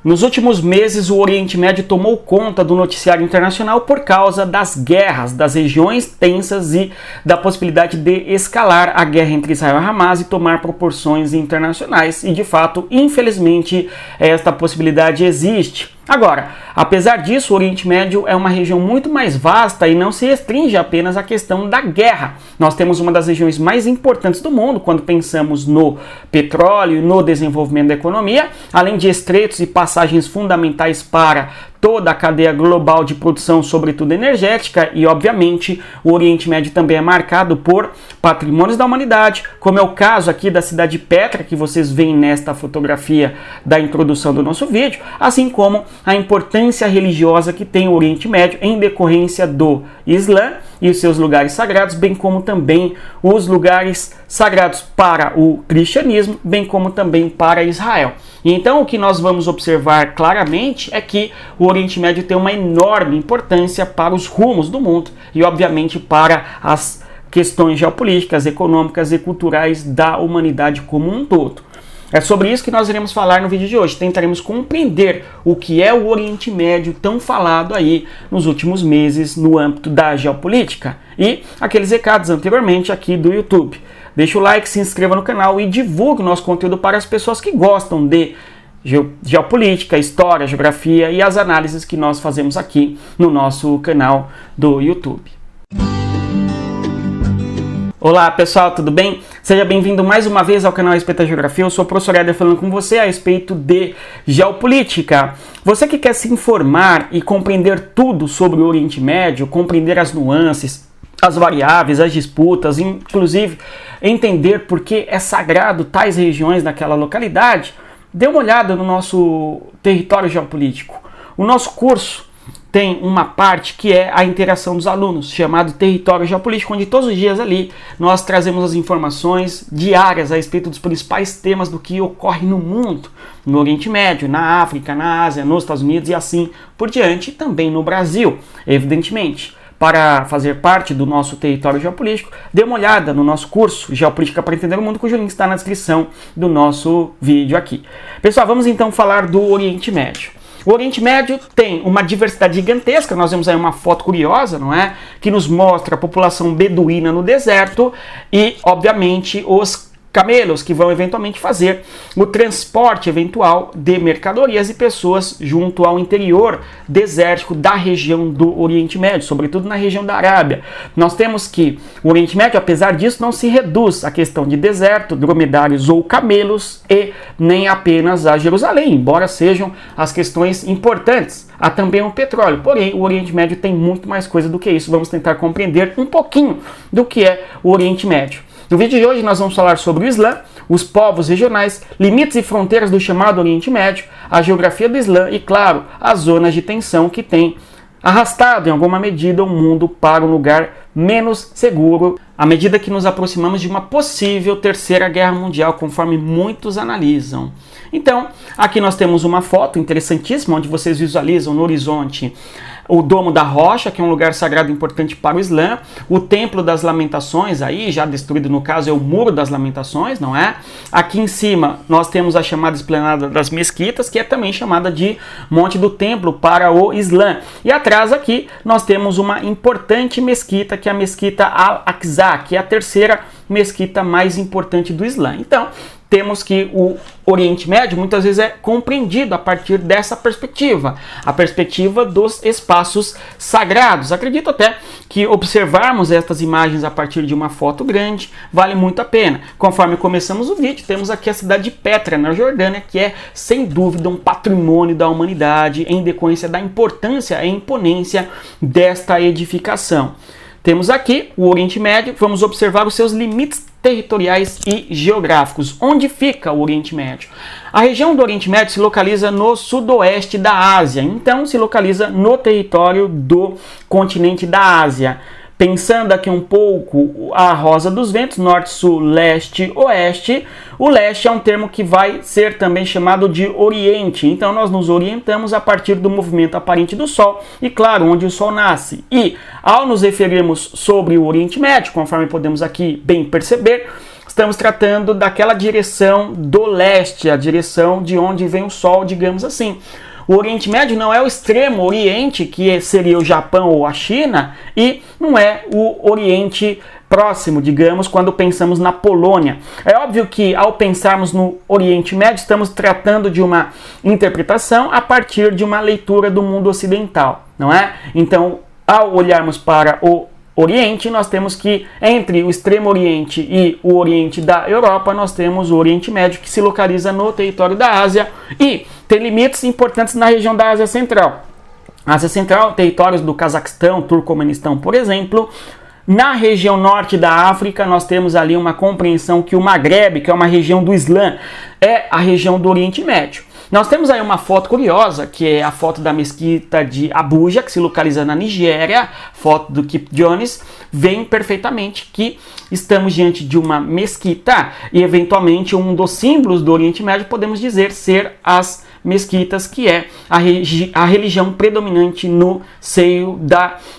Nos últimos meses, o Oriente Médio tomou conta do noticiário internacional por causa das guerras, das regiões tensas e da possibilidade de escalar a guerra entre Israel e Hamas e tomar proporções internacionais. E, de fato, infelizmente, esta possibilidade existe. Agora, apesar disso, o Oriente Médio é uma região muito mais vasta e não se restringe apenas à questão da guerra. Nós temos uma das regiões mais importantes do mundo quando pensamos no petróleo, no desenvolvimento da economia, além de estreitos e passagens fundamentais para toda a cadeia global de produção, sobretudo energética, e obviamente o Oriente Médio também é marcado por patrimônios da humanidade, como é o caso aqui da cidade de Petra, que vocês veem nesta fotografia da introdução do nosso vídeo, assim como a importância religiosa que tem o Oriente Médio em decorrência do Islã e os seus lugares sagrados, bem como também os lugares sagrados para o cristianismo, bem como também para Israel. E então o que nós vamos observar claramente é que o Oriente Médio tem uma enorme importância para os rumos do mundo e obviamente para as questões geopolíticas, econômicas e culturais da humanidade como um todo. É sobre isso que nós iremos falar no vídeo de hoje. Tentaremos compreender o que é o Oriente Médio tão falado aí nos últimos meses no âmbito da geopolítica. E aqueles recados anteriormente aqui do YouTube. Deixa o like, se inscreva no canal e divulgue o nosso conteúdo para as pessoas que gostam de geopolítica, história, geografia e as análises que nós fazemos aqui no nosso canal do YouTube. Olá pessoal, tudo bem? Seja bem-vindo mais uma vez ao canal Respeito à Geografia. Eu sou o professor Éder falando com você a respeito de geopolítica. Você que quer se informar e compreender tudo sobre o Oriente Médio, compreender as nuances, as variáveis, as disputas, inclusive entender por que é sagrado tais regiões naquela localidade, dê uma olhada no nosso território geopolítico. O nosso curso tem uma parte que é a interação dos alunos, chamado Território Geopolítico, onde todos os dias ali nós trazemos as informações diárias a respeito dos principais temas do que ocorre no mundo, no Oriente Médio, na África, na Ásia, nos Estados Unidos e assim por diante, e também no Brasil, evidentemente. Para fazer parte do nosso território geopolítico, dê uma olhada no nosso curso Geopolítica para Entender o Mundo, cujo link está na descrição do nosso vídeo aqui. Pessoal, vamos então falar do Oriente Médio. O Oriente Médio tem uma diversidade gigantesca, nós vemos aí uma foto curiosa, não é? Que nos mostra a população beduína no deserto e, obviamente, os camelos que vão eventualmente fazer o transporte eventual de mercadorias e pessoas junto ao interior desértico da região do Oriente Médio, sobretudo na região da Arábia. Nós temos que o Oriente Médio, apesar disso, não se reduz à questão de deserto, dromedários ou camelos e nem apenas a Jerusalém, embora sejam as questões importantes. Há também o petróleo, porém o Oriente Médio tem muito mais coisa do que isso. Vamos tentar compreender um pouquinho do que é o Oriente Médio. No vídeo de hoje nós vamos falar sobre o Islã, os povos regionais, limites e fronteiras do chamado Oriente Médio, a geografia do Islã e, claro, as zonas de tensão que tem arrastado em alguma medida o mundo para um lugar menos seguro, à medida que nos aproximamos de uma possível terceira guerra mundial, conforme muitos analisam. Então, aqui nós temos uma foto interessantíssima, onde vocês visualizam no horizonte o Domo da Rocha, que é um lugar sagrado importante para o Islã, o Templo das Lamentações, aí já destruído no caso é o Muro das Lamentações, não é? Aqui em cima nós temos a chamada Esplanada das Mesquitas, que é também chamada de Monte do Templo para o Islã. E atrás aqui nós temos uma importante mesquita, que é a Mesquita Al-Aqsa, que é a terceira mesquita mais importante do Islã. Então, temos que o Oriente Médio muitas vezes é compreendido a partir dessa perspectiva, a perspectiva dos espaços sagrados. Acredito até que observarmos estas imagens a partir de uma foto grande vale muito a pena. Conforme começamos o vídeo, temos aqui a cidade de Petra, na Jordânia, que é sem dúvida um patrimônio da humanidade em decorrência da importância e imponência desta edificação. Temos aqui o Oriente Médio, vamos observar os seus limites territoriais e geográficos. Onde fica o Oriente Médio? A região do Oriente Médio se localiza no sudoeste da Ásia, então se localiza no território do continente da Ásia. Pensando aqui um pouco a rosa dos ventos, norte, sul, leste, oeste, o leste é um termo que vai ser também chamado de Oriente. Então nós nos orientamos a partir do movimento aparente do Sol e, claro, onde o Sol nasce. E ao nos referirmos sobre o Oriente Médio, conforme podemos aqui bem perceber, estamos tratando daquela direção do leste, a direção de onde vem o sol, digamos assim. O Oriente Médio não é o extremo Oriente, que seria o Japão ou a China, e não é o Oriente Próximo, digamos, quando pensamos na Polônia. É óbvio que ao pensarmos no Oriente Médio, estamos tratando de uma interpretação a partir de uma leitura do mundo ocidental, não é? Então, ao olharmos para o Oriente, nós temos que, entre o Extremo Oriente e o Oriente da Europa, nós temos o Oriente Médio, que se localiza no território da Ásia e tem limites importantes na região da Ásia Central. Ásia Central, territórios do Cazaquistão, Turcomenistão, por exemplo. Na região norte da África, nós temos ali uma compreensão que o Maghreb, que é uma região do Islã, é a região do Oriente Médio. Nós temos aí uma foto curiosa, que é a foto da mesquita de Abuja, que se localiza na Nigéria, foto do Kip Jones, vem perfeitamente que estamos diante de uma mesquita e eventualmente um dos símbolos do Oriente Médio podemos dizer ser as mesquitas, que é a religião predominante no seio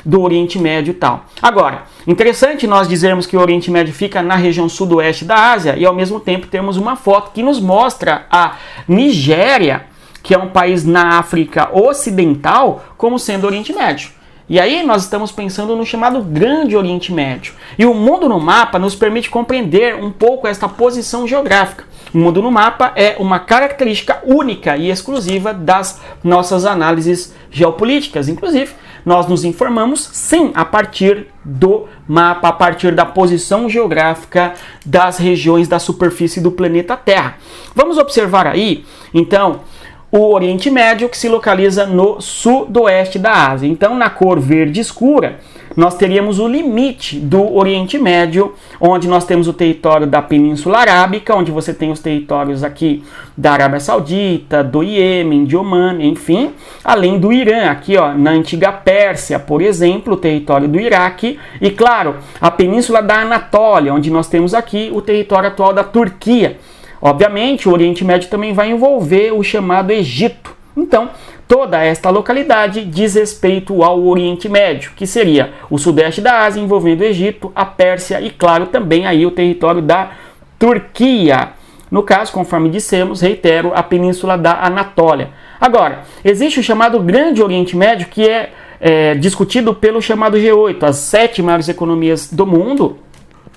do Oriente Médio e tal. Agora, interessante nós dizermos que o Oriente Médio fica na região sudoeste da Ásia e ao mesmo tempo temos uma foto que nos mostra a Nigéria, que é um país na África Ocidental, como sendo Oriente Médio. E aí nós estamos pensando no chamado Grande Oriente Médio. E o mundo no mapa nos permite compreender um pouco esta posição geográfica. O mundo no mapa é uma característica única e exclusiva das nossas análises geopolíticas. Inclusive, nós nos informamos, sim, a partir do mapa, a partir da posição geográfica das regiões da superfície do planeta Terra. Vamos observar aí, então, o Oriente Médio, que se localiza no sudoeste da Ásia. Então, na cor verde escura, nós teríamos o limite do Oriente Médio, onde nós temos o território da Península Arábica, onde você tem os territórios aqui da Arábia Saudita, do Iêmen, de Omã, enfim, além do Irã, aqui ó, na antiga Pérsia, por exemplo, o território do Iraque, e claro, a Península da Anatólia, onde nós temos aqui o território atual da Turquia. Obviamente, o Oriente Médio também vai envolver o chamado Egito. Então, toda esta localidade diz respeito ao Oriente Médio, que seria o sudeste da Ásia, envolvendo o Egito, a Pérsia e, claro, também aí o território da Turquia. No caso, conforme dissemos, reitero, a Península da Anatólia. Agora, existe o chamado Grande Oriente Médio, que é discutido pelo chamado G8, as 7 maiores economias do mundo,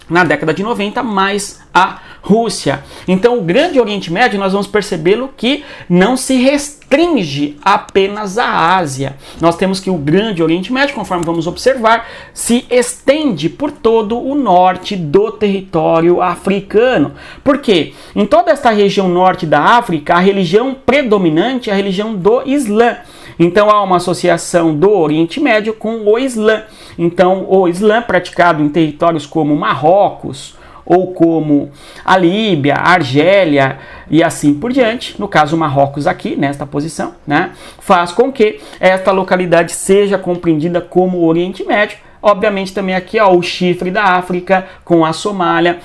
na década de 90, mais a Rússia. Então, o Grande Oriente Médio, nós vamos percebê-lo que não se restringe apenas à Ásia. Nós temos que o Grande Oriente Médio, conforme vamos observar, se estende por todo o norte do território africano. Por quê? Em toda esta região norte da África, a religião predominante é a religião do Islã. Então, há uma associação do Oriente Médio com o Islã. Então, o Islã praticado em territórios como Marrocos, ou como a Líbia, a Argélia e assim por diante, no caso Marrocos aqui, nesta posição, né, faz com que esta localidade seja compreendida como Oriente Médio. Obviamente também aqui ó, o chifre da África com a Somália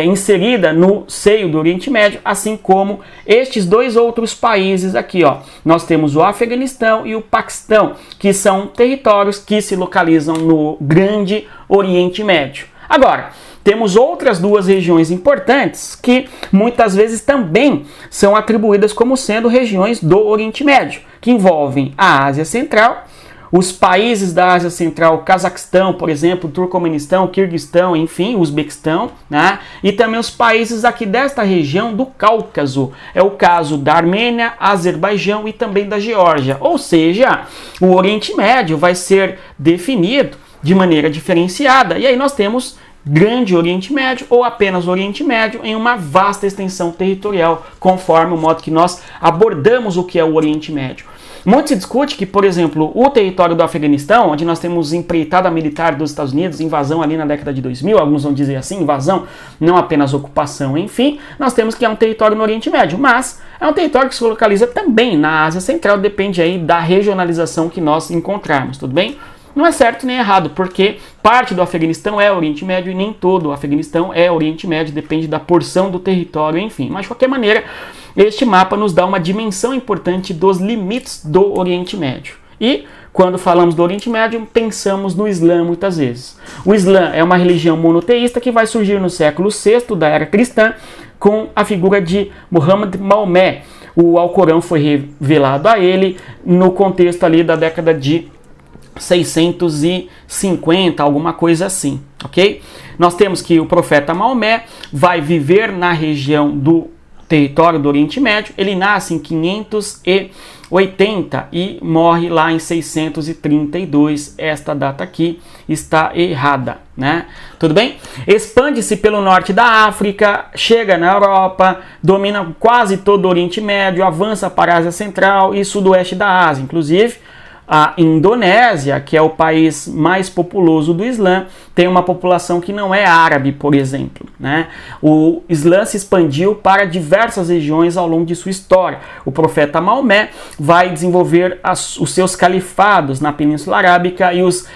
inserida no seio do Oriente Médio, assim como estes dois outros países aqui. Ó. Nós temos o Afeganistão e o Paquistão, que são territórios que se localizam no Grande Oriente Médio. Agora, temos outras duas regiões importantes que muitas vezes também são atribuídas como sendo regiões do Oriente Médio, que envolvem a Ásia Central, os países da Ásia Central, Cazaquistão, por exemplo, Turcomenistão, Quirguistão, enfim, Uzbequistão, né? E também os países aqui desta região do Cáucaso. É o caso da Armênia, Azerbaijão e também da Geórgia. Ou seja, o Oriente Médio vai ser definido de maneira diferenciada. E aí nós temos Grande Oriente Médio ou apenas Oriente Médio em uma vasta extensão territorial, conforme o modo que nós abordamos o que é o Oriente Médio. Muito se discute que, por exemplo, o território do Afeganistão, onde nós temos empreitada militar dos Estados Unidos, invasão ali na década de 2000, alguns vão dizer assim, invasão, não apenas ocupação, enfim, nós temos que é um território no Oriente Médio, mas é um território que se localiza também na Ásia Central, depende aí da regionalização que nós encontrarmos, tudo bem? Não é certo nem errado, porque parte do Afeganistão é Oriente Médio e nem todo o Afeganistão é Oriente Médio, depende da porção do território, enfim. Mas, de qualquer maneira, este mapa nos dá uma dimensão importante dos limites do Oriente Médio. E quando falamos do Oriente Médio, pensamos no Islã muitas vezes. O Islã é uma religião monoteísta que vai surgir no século VI da era cristã com a figura de Muhammad Maomé. O Alcorão foi revelado a ele no contexto ali da década de 650, alguma coisa assim, ok? Nós temos que o profeta Maomé vai viver na região do território do Oriente Médio. Ele nasce em 580 e morre lá em 632. Esta data aqui está errada, né? Tudo bem? Expande-se pelo norte da África, chega na Europa, domina quase todo o Oriente Médio, avança para a Ásia Central e sudoeste da Ásia, inclusive. A Indonésia, que é o país mais populoso do Islã, tem uma população que não é árabe, por exemplo, né? O Islã se expandiu para diversas regiões ao longo de sua história. O profeta Maomé vai desenvolver os seus califados na Península Arábica e os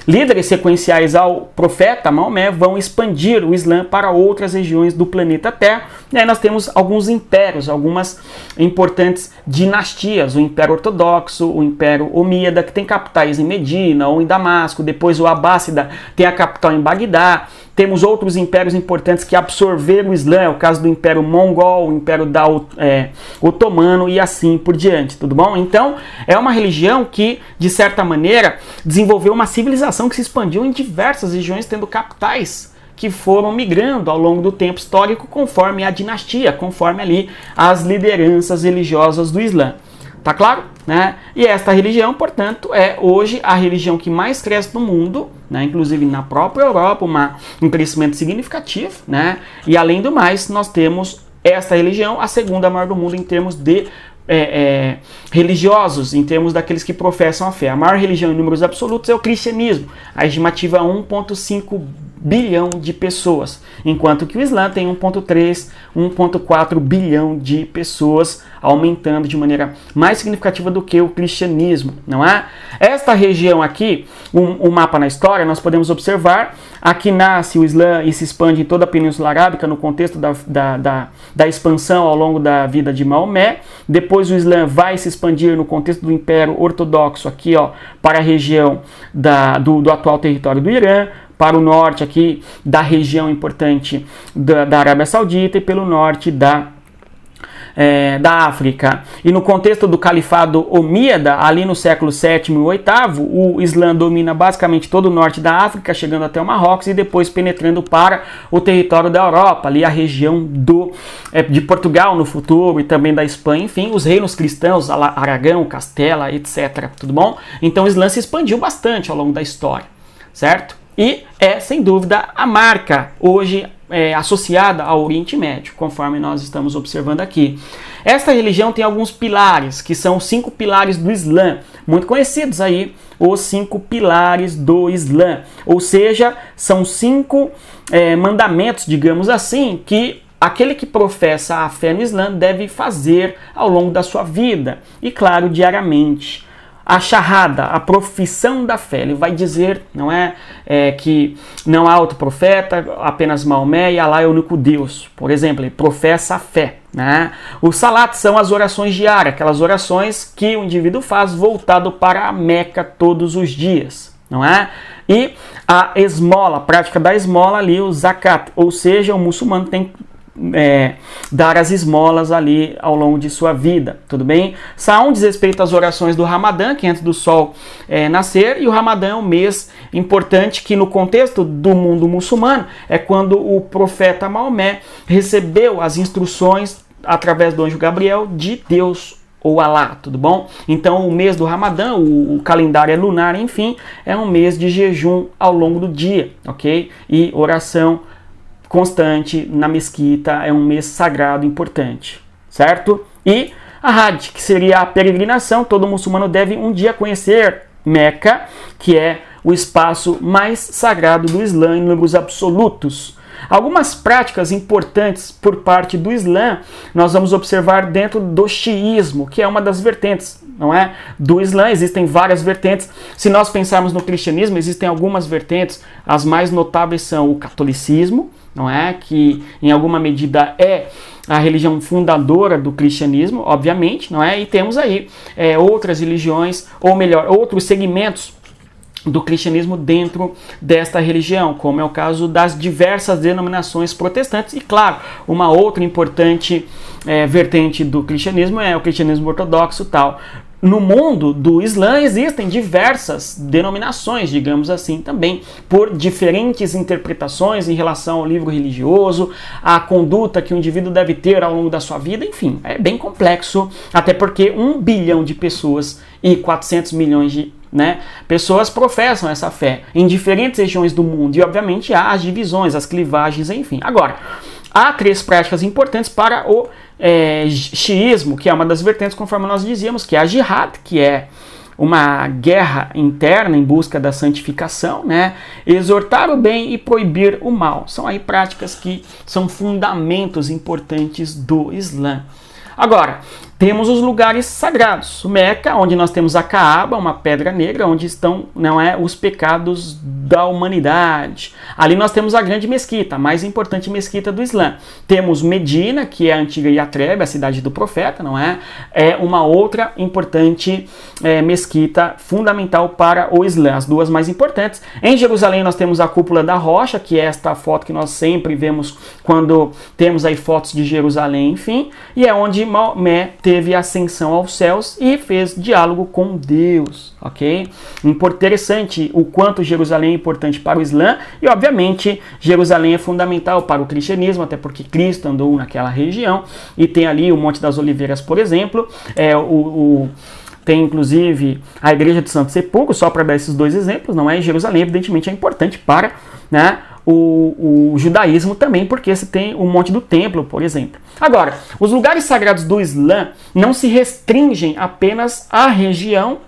líderes sequenciais ao profeta Maomé vão expandir o Islã para outras regiões do planeta Terra. E aí nós temos alguns impérios, algumas importantes dinastias, o Império Ortodoxo, o Império Omíada, que tem capitais em Medina ou em Damasco, depois o Abássida tem a capital em Bagdá. Temos outros impérios importantes que absorveram o Islã, é o caso do Império Mongol, o Império Otomano e assim por diante, tudo bom? Então, é uma religião que, de certa maneira, desenvolveu uma civilização que se expandiu em diversas regiões, tendo capitais que foram migrando ao longo do tempo histórico conforme a dinastia, conforme ali as lideranças religiosas do Islã. Tá claro? Né? E esta religião, portanto, é hoje a religião que mais cresce no mundo, né? Inclusive na própria Europa, um crescimento significativo, né? E além do mais, nós temos esta religião, a segunda maior do mundo em termos de religiosos, em termos daqueles que professam a fé. A maior religião em números absolutos é o cristianismo. A estimativa é 1,5 bilhão de pessoas, enquanto que o Islã tem 1,3, 1,4 bilhão de pessoas, aumentando de maneira mais significativa do que o cristianismo, não é? Esta região aqui, um mapa na história, nós podemos observar, aqui nasce o Islã e se expande em toda a Península Arábica no contexto da expansão ao longo da vida de Maomé. Depois o Islã vai se expandir no contexto do Império Ortodoxo aqui, ó, para a região do atual território do Irã, para o norte aqui da região importante da Arábia Saudita e pelo norte da África. E no contexto do Califado Omíada, ali no século VII e VIII, o Islã domina basicamente todo o norte da África, chegando até o Marrocos e depois penetrando para o território da Europa, ali a região de Portugal no futuro e também da Espanha, enfim, os reinos cristãos, Aragão, Castela, etc. Tudo bom? Então o Islã se expandiu bastante ao longo da história, certo? E é, sem dúvida, a marca hoje associada ao Oriente Médio, conforme nós estamos observando aqui. Esta religião tem alguns pilares, que são os 5 pilares do Islã, muito conhecidos aí, os 5 pilares do Islã. Ou seja, são 5 mandamentos, digamos assim, que aquele que professa a fé no Islã deve fazer ao longo da sua vida, e claro, diariamente. A Shahada, a profissão da fé, ele vai dizer, não é, que não há outro profeta, apenas Maomé e Alá é o único Deus. Por exemplo, ele professa a fé, né? O Salat são as orações diárias, aquelas orações que o indivíduo faz voltado para a Meca todos os dias, não é? E a esmola, a prática da esmola ali, o Zakat, ou seja, o muçulmano tem que dar as esmolas ali ao longo de sua vida, tudo bem? Saum diz respeito às orações do Ramadã, que é antes do sol nascer, e o Ramadã é um mês importante que no contexto do mundo muçulmano é quando o profeta Maomé recebeu as instruções através do anjo Gabriel de Deus ou Alá, tudo bom? Então o mês do Ramadã, o calendário é lunar, enfim, é um mês de jejum ao longo do dia, ok? E oração constante na mesquita, é um mês sagrado importante, certo? E a Hajj, que seria a peregrinação, todo muçulmano deve um dia conhecer Meca, que é o espaço mais sagrado do Islã em números absolutos. Algumas práticas importantes por parte do Islã nós vamos observar dentro do xiismo, que é uma das vertentes, não é? Do Islã. Existem várias vertentes. Se nós pensarmos no cristianismo, existem algumas vertentes. As mais notáveis são o catolicismo, não é? Que em alguma medida é a religião fundadora do cristianismo, obviamente, não é? E temos aí outras religiões, ou melhor, outros segmentos do cristianismo dentro desta religião, como é o caso das diversas denominações protestantes. E claro, uma outra importante vertente do cristianismo é o cristianismo ortodoxo e tal. No mundo do Islã existem diversas denominações, digamos assim, também, por diferentes interpretações em relação ao livro religioso, a conduta que o indivíduo deve ter ao longo da sua vida, enfim, é bem complexo, até porque 1 bilhão de pessoas e 400 milhões de pessoas professam essa fé em diferentes regiões do mundo, e obviamente há as divisões, as clivagens, enfim. Agora, há 3 práticas importantes para o xiismo, que é uma das vertentes, conforme nós dizíamos, que é a jihad, que é uma guerra interna em busca da santificação, exortar o bem e proibir o mal. São aí práticas que são fundamentos importantes do Islã. Agora, temos os lugares sagrados. O Meca, onde nós temos a Kaaba, uma pedra negra, onde estão os pecados da humanidade. Ali nós temos a grande mesquita, a mais importante mesquita do Islã. Temos Medina, que é a antiga Yatreb, a cidade do profeta, não é? É uma outra importante mesquita fundamental para o Islã, as duas mais importantes. Em Jerusalém nós temos a Cúpula da Rocha, que é esta foto que nós sempre vemos quando temos aí fotos de Jerusalém, enfim, e é onde Maomé teve ascensão aos céus e fez diálogo com Deus, ok? Interessante o quanto Jerusalém é importante para o Islã, e obviamente Jerusalém é fundamental para o cristianismo, até porque Cristo andou naquela região, e tem ali o Monte das Oliveiras, por exemplo, tem inclusive a Igreja do Santo Sepulcro, só para dar esses 2 exemplos, não é? Jerusalém evidentemente é importante para o judaísmo também, porque você tem o Monte do Templo, por exemplo. Agora, os lugares sagrados do Islã não se restringem apenas à região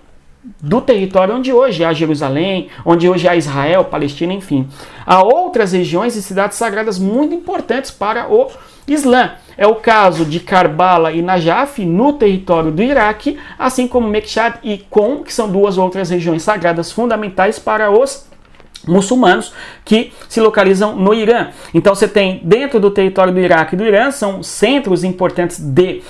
do território onde hoje há Jerusalém, onde hoje há Israel, Palestina, enfim. Há outras regiões e cidades sagradas muito importantes para o Islã. É o caso de Karbala e Najaf, no território do Iraque, assim como Mekshad e Qom, que são 2 outras regiões sagradas fundamentais para os muçulmanos que se localizam no Irã. Então você tem dentro do território do Iraque e do Irã, são centros importantes de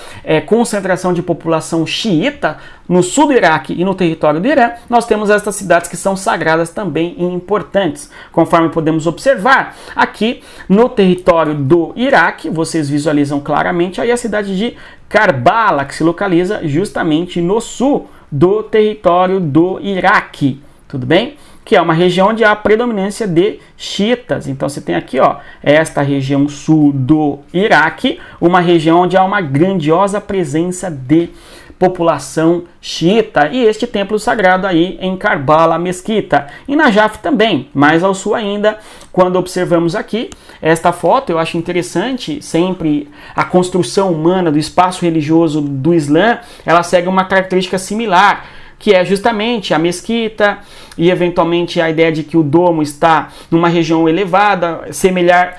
concentração de população xiita. No sul do Iraque e no território do Irã, nós temos estas cidades que são sagradas também e importantes. Conforme podemos observar, aqui no território do Iraque, vocês visualizam claramente aí a cidade de Karbala, que se localiza justamente no sul do território do Iraque. Tudo bem? Que é uma região onde há predominância de xiitas. Então você tem aqui, esta região sul do Iraque, uma região onde há uma grandiosa presença de população xiita, e este templo sagrado aí em Karbala, Mesquita. E Najaf também, mais ao sul ainda, quando observamos aqui esta foto, eu acho interessante, sempre a construção humana do espaço religioso do Islã, ela segue uma característica similar, que é justamente a mesquita e eventualmente a ideia de que o domo está numa região elevada,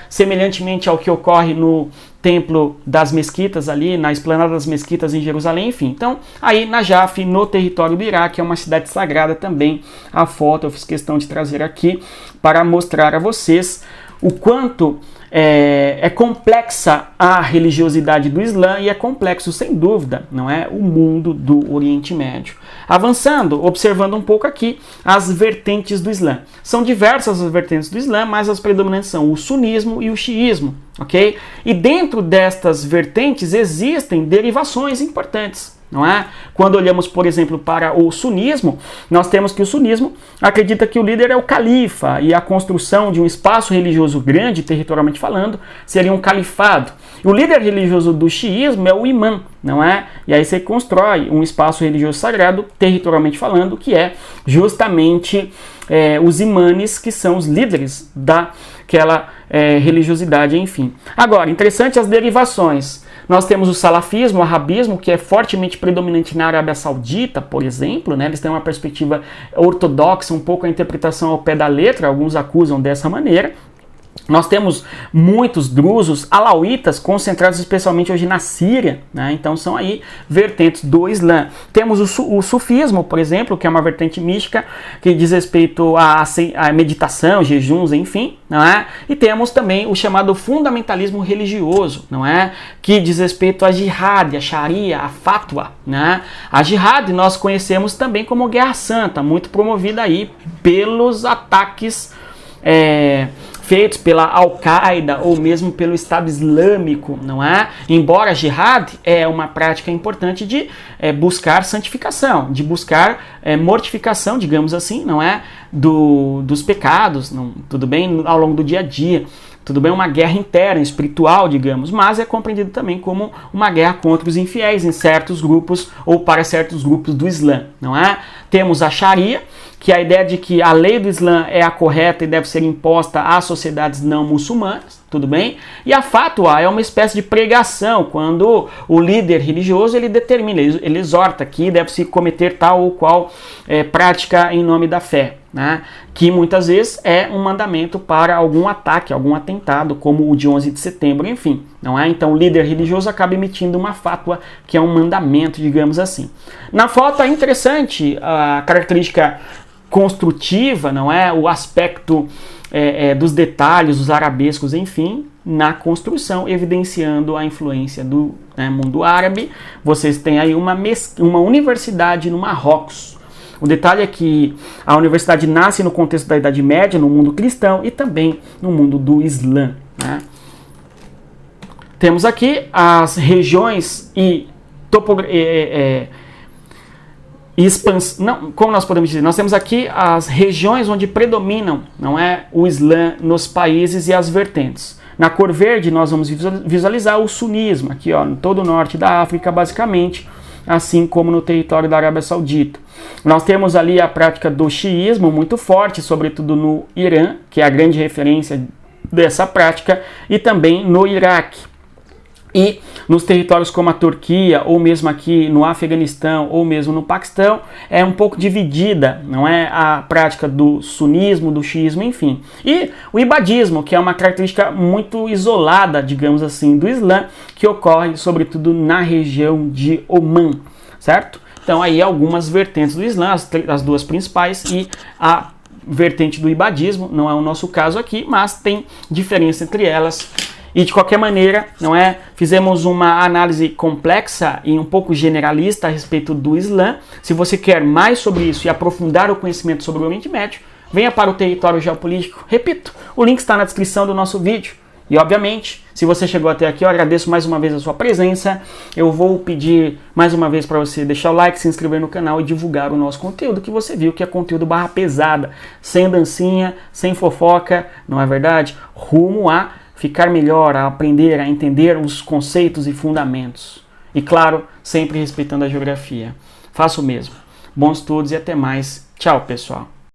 semelhantemente ao que ocorre no templo das mesquitas ali, na esplanada das mesquitas em Jerusalém, enfim. Então, aí Najaf, no território do Iraque, é uma cidade sagrada também. A foto eu fiz questão de trazer aqui para mostrar a vocês o quanto é complexa a religiosidade do Islã, e é complexo, sem dúvida, não é, o mundo do Oriente Médio. Avançando, observando um pouco aqui as vertentes do Islã. São diversas as vertentes do Islã, mas as predominantes são o sunismo e o xiismo, ok? E dentro destas vertentes existem derivações importantes. Não é? Quando olhamos, por exemplo, para o sunismo, nós temos que o sunismo acredita que o líder é o califa, e a construção de um espaço religioso grande, territorialmente falando, seria um califado. E o líder religioso do xiismo é o imã, não é? E aí você constrói um espaço religioso sagrado, territorialmente falando, que é justamente os imanes, que são os líderes daquela religiosidade, enfim. Agora, interessante as derivações. Nós temos o salafismo, o arabismo, que é fortemente predominante na Arábia Saudita, por exemplo, né? Eles têm uma perspectiva ortodoxa, um pouco a interpretação ao pé da letra, alguns acusam dessa maneira. Nós temos muitos drusos alauítas concentrados especialmente hoje na Síria, né? Então são aí vertentes do Islã. Temos o sufismo, por exemplo, que é uma vertente mística que diz respeito à meditação, jejuns, enfim, não é? E temos também o chamado fundamentalismo religioso, não é? Que diz respeito à jihad, à sharia, à fatwa, né? A jihad nós conhecemos também como guerra santa, muito promovida aí pelos ataques feitos pela Al-Qaeda ou mesmo pelo Estado Islâmico, não é? Embora a jihad é uma prática importante de buscar santificação, de buscar mortificação, digamos assim, não é? Dos pecados, não, tudo bem, ao longo do dia a dia. Tudo bem, uma guerra interna, espiritual, digamos, mas é compreendido também como uma guerra contra os infiéis em certos grupos ou para certos grupos do Islã, não é? Temos a Sharia, que é a ideia de que a lei do Islã é a correta e deve ser imposta às sociedades não muçulmanas, tudo bem? E a fatwa é uma espécie de pregação, quando o líder religioso ele determina, ele exorta que deve-se cometer tal ou qual prática em nome da fé, né? Que muitas vezes é um mandamento para algum ataque, algum atentado, como o de 11 de setembro, enfim, não é? Então o líder religioso acaba emitindo uma fatwa, que é um mandamento, digamos assim. Na foto é interessante a característica construtiva, não é? O aspecto dos detalhes, os arabescos, enfim, na construção, evidenciando a influência do mundo árabe. Vocês têm aí uma universidade no Marrocos. O detalhe é que a universidade nasce no contexto da Idade Média, no mundo cristão e também no mundo do Islã, né? Temos aqui as regiões e como nós podemos dizer, nós temos aqui as regiões onde predominam, não é, o Islã nos países e as vertentes. Na cor verde nós vamos visualizar o sunismo, aqui ó, em todo o norte da África basicamente, assim como no território da Arábia Saudita. Nós temos ali a prática do xiismo muito forte, sobretudo no Irã, que é a grande referência dessa prática, e também no Iraque. E nos territórios como a Turquia, ou mesmo aqui no Afeganistão, ou mesmo no Paquistão, é um pouco dividida, não é? A prática do sunismo, do xiismo, enfim. E o ibadismo, que é uma característica muito isolada, digamos assim, do Islã, que ocorre sobretudo na região de Omã, certo? Então aí algumas vertentes do Islã, as duas principais, e a vertente do ibadismo, não é o nosso caso aqui, mas tem diferença entre elas. E de qualquer maneira, não é? Fizemos uma análise complexa e um pouco generalista a respeito do Islã. Se você quer mais sobre isso e aprofundar o conhecimento sobre o Oriente Médio, venha para o Território Geopolítico. Repito, o link está na descrição do nosso vídeo. E obviamente, se você chegou até aqui, eu agradeço mais uma vez a sua presença. Eu vou pedir mais uma vez para você deixar o like, se inscrever no canal e divulgar o nosso conteúdo, que você viu que é conteúdo barra pesada, sem dancinha, sem fofoca, não é verdade? Rumo a ficar melhor, a aprender, a entender os conceitos e fundamentos. E claro, sempre respeitando a geografia. Faça o mesmo. Bons estudos e até mais. Tchau, pessoal.